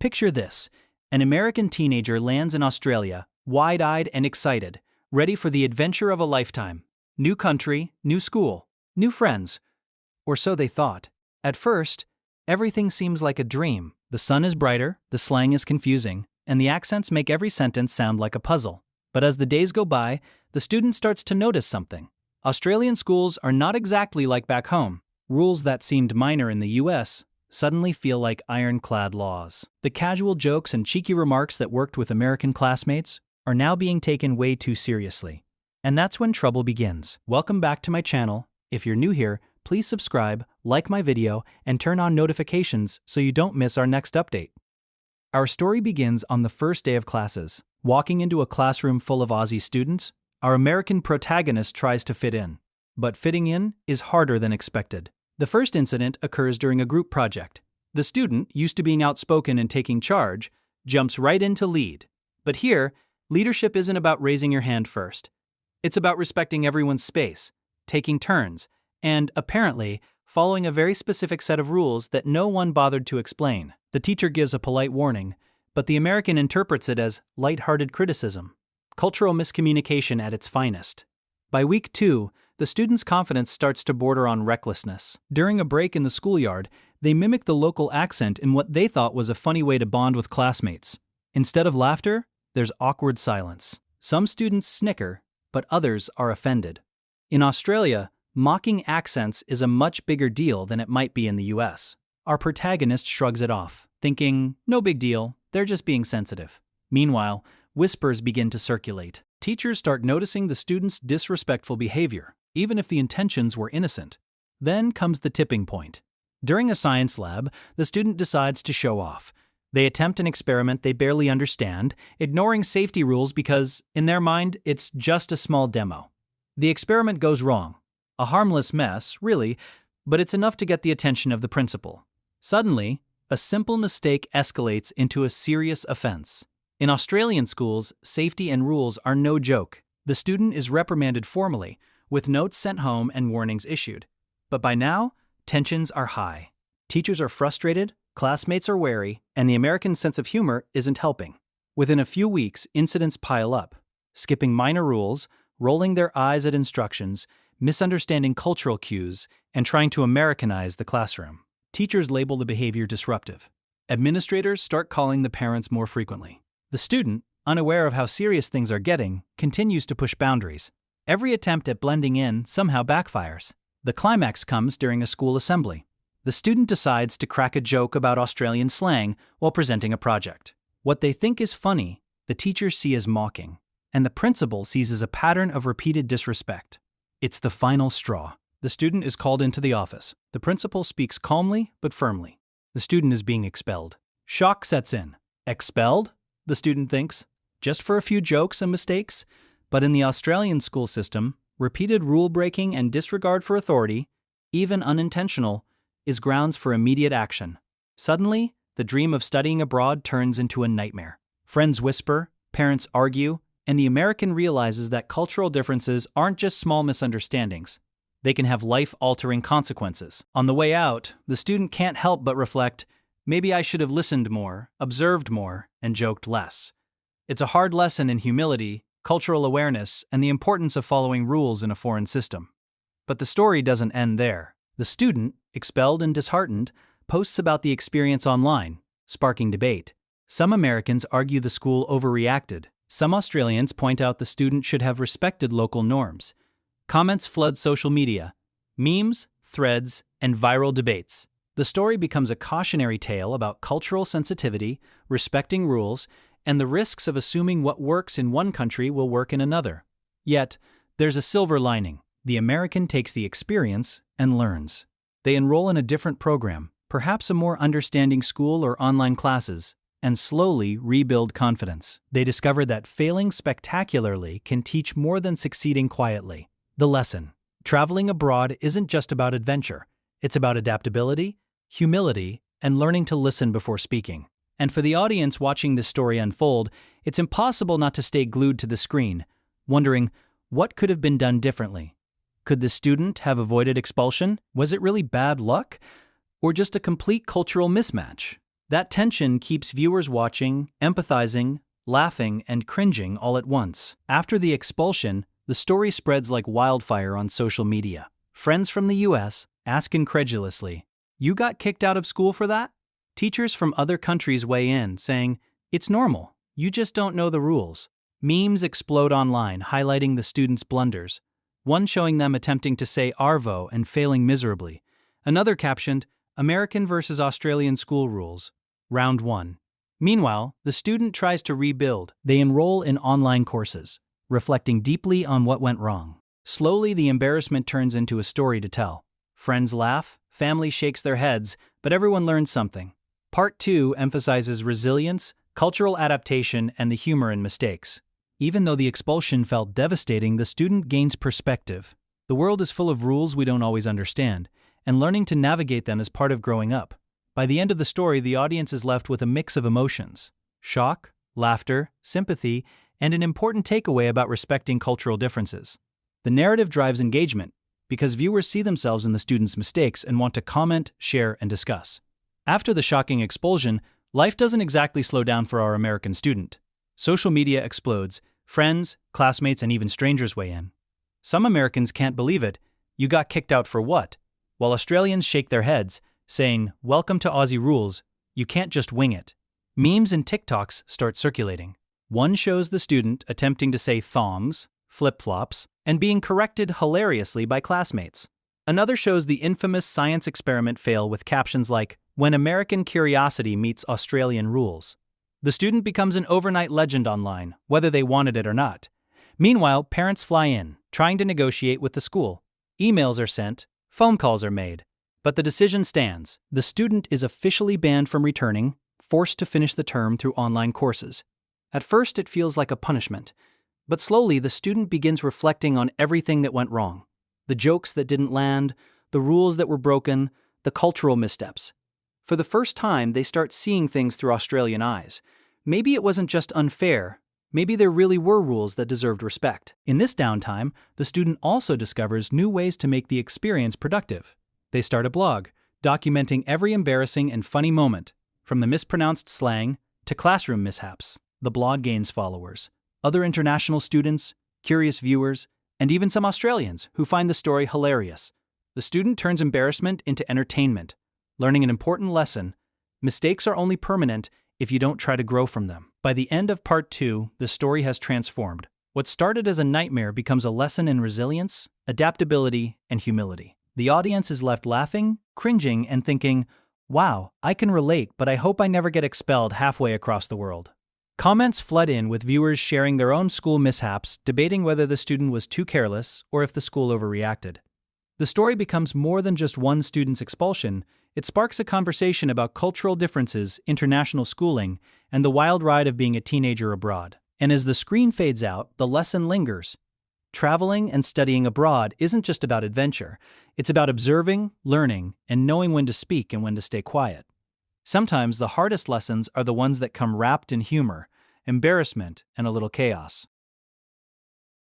Picture this. An American teenager lands in Australia, wide-eyed and excited, ready for the adventure of a lifetime. New country, new school, new friends. Or so they thought. At first, everything seems like a dream. The sun is brighter, the slang is confusing, and the accents make every sentence sound like a puzzle. But as the days go by, the student starts to notice something. Australian schools are not exactly like back home. Rules that seemed minor in the US suddenly feel like ironclad laws. The casual jokes and cheeky remarks that worked with American classmates are now being taken way too seriously. And that's when trouble begins. Welcome back to my channel. If you're new here, please subscribe, like my video, and turn on notifications so you don't miss our next update. Our story begins on the first day of classes. Walking into a classroom full of Aussie students, our American protagonist tries to fit in. But fitting in is harder than expected. The first incident occurs during a group project. The student, used to being outspoken and taking charge, jumps right in to lead. But here, leadership isn't about raising your hand first. It's about respecting everyone's space, taking turns, and, apparently, following a very specific set of rules that no one bothered to explain. The teacher gives a polite warning, but the American interprets it as light-hearted criticism. Cultural miscommunication at its finest. By week 2, the student's confidence starts to border on recklessness. During a break in the schoolyard, they mimic the local accent in what they thought was a funny way to bond with classmates. Instead of laughter, there's awkward silence. Some students snicker, but others are offended. In Australia, mocking accents is a much bigger deal than it might be in the US. Our protagonist shrugs it off, thinking, no big deal, they're just being sensitive. Meanwhile, whispers begin to circulate. Teachers start noticing the student's disrespectful behavior, even if the intentions were innocent. Then comes the tipping point. During a science lab, the student decides to show off. They attempt an experiment they barely understand, ignoring safety rules because, in their mind, it's just a small demo. The experiment goes wrong. A harmless mess, really, but it's enough to get the attention of the principal. Suddenly, a simple mistake escalates into a serious offense. In Australian schools, safety and rules are no joke. The student is reprimanded formally, with notes sent home and warnings issued. But by now, tensions are high. Teachers are frustrated, classmates are wary, and the American sense of humor isn't helping. Within a few weeks, incidents pile up. Skipping minor rules, rolling their eyes at instructions, misunderstanding cultural cues, and trying to Americanize the classroom. Teachers label the behavior disruptive. Administrators start calling the parents more frequently. The student, unaware of how serious things are getting, continues to push boundaries. Every attempt at blending in somehow backfires. The climax comes during a school assembly. The student decides to crack a joke about Australian slang while presenting a project. What they think is funny, the teachers see as mocking, and the principal sees as a pattern of repeated disrespect. It's the final straw. The student is called into the office. The principal speaks calmly but firmly. The student is being expelled. Shock sets in. Expelled? The student thinks. Just for a few jokes and mistakes? But in the Australian school system, repeated rule-breaking and disregard for authority, even unintentional, is grounds for immediate action. Suddenly, the dream of studying abroad turns into a nightmare. Friends whisper, parents argue, and the American realizes that cultural differences aren't just small misunderstandings. They can have life-altering consequences. On the way out, the student can't help but reflect, maybe I should have listened more, observed more, and joked less. It's a hard lesson in humility, cultural awareness, and the importance of following rules in a foreign system. But the story doesn't end there. The student, expelled and disheartened, posts about the experience online, sparking debate. Some Americans argue the school overreacted. Some Australians point out the student should have respected local norms. Comments flood social media, memes, threads, and viral debates. The story becomes a cautionary tale about cultural sensitivity, respecting rules, and the risks of assuming what works in one country will work in another. Yet, there's a silver lining. The American takes the experience and learns. They enroll in a different program, perhaps a more understanding school or online classes, and slowly rebuild confidence. They discover that failing spectacularly can teach more than succeeding quietly. The lesson: traveling abroad isn't just about adventure. It's about adaptability, humility, and learning to listen before speaking. And for the audience watching this story unfold, it's impossible not to stay glued to the screen, wondering what could have been done differently. Could the student have avoided expulsion? Was it really bad luck? Or just a complete cultural mismatch? That tension keeps viewers watching, empathizing, laughing, and cringing all at once. After the expulsion, the story spreads like wildfire on social media. Friends from the US ask incredulously, "You got kicked out of school for that?" Teachers from other countries weigh in, saying, "It's normal, you just don't know the rules." Memes explode online, highlighting the students' blunders, one showing them attempting to say arvo and failing miserably. Another captioned, "American versus Australian school rules, round 1. Meanwhile, the student tries to rebuild. They enroll in online courses, reflecting deeply on what went wrong. Slowly, the embarrassment turns into a story to tell. Friends laugh, family shakes their heads, but everyone learns something. Part 2 emphasizes resilience, cultural adaptation, and the humor in mistakes. Even though the expulsion felt devastating, the student gains perspective. The world is full of rules we don't always understand, and learning to navigate them is part of growing up. By the end of the story, the audience is left with a mix of emotions: shock, laughter, sympathy, and an important takeaway about respecting cultural differences. The narrative drives engagement because viewers see themselves in the students' mistakes and want to comment, share, and discuss. After the shocking expulsion, life doesn't exactly slow down for our American student. Social media explodes, friends, classmates, and even strangers weigh in. Some Americans can't believe it. "You got kicked out for what?" While Australians shake their heads, saying, "Welcome to Aussie rules, you can't just wing it." Memes and TikToks start circulating. One shows the student attempting to say thongs, flip-flops, and being corrected hilariously by classmates. Another shows the infamous science experiment fail with captions like, "When American curiosity meets Australian rules." The student becomes an overnight legend online, whether they wanted it or not. Meanwhile, parents fly in, trying to negotiate with the school. Emails are sent, phone calls are made. But the decision stands. The student is officially banned from returning, forced to finish the term through online courses. At first, it feels like a punishment. But slowly, the student begins reflecting on everything that went wrong. The jokes that didn't land, the rules that were broken, the cultural missteps. For the first time, they start seeing things through Australian eyes. Maybe it wasn't just unfair. Maybe there really were rules that deserved respect. In this downtime, the student also discovers new ways to make the experience productive. They start a blog, documenting every embarrassing and funny moment, from the mispronounced slang to classroom mishaps. The blog gains followers, other international students, curious viewers, and even some Australians who find the story hilarious. The student turns embarrassment into entertainment, learning an important lesson: mistakes are only permanent if you don't try to grow from them. By the end of part 2, the story has transformed. What started as a nightmare becomes a lesson in resilience, adaptability, and humility. The audience is left laughing, cringing, and thinking, "Wow, I can relate, but I hope I never get expelled halfway across the world." Comments flood in with viewers sharing their own school mishaps, debating whether the student was too careless or if the school overreacted. The story becomes more than just one student's expulsion. It sparks a conversation about cultural differences, international schooling, and the wild ride of being a teenager abroad. And as the screen fades out, the lesson lingers. Traveling and studying abroad isn't just about adventure. It's about observing, learning, and knowing when to speak and when to stay quiet. Sometimes the hardest lessons are the ones that come wrapped in humor, embarrassment, and a little chaos.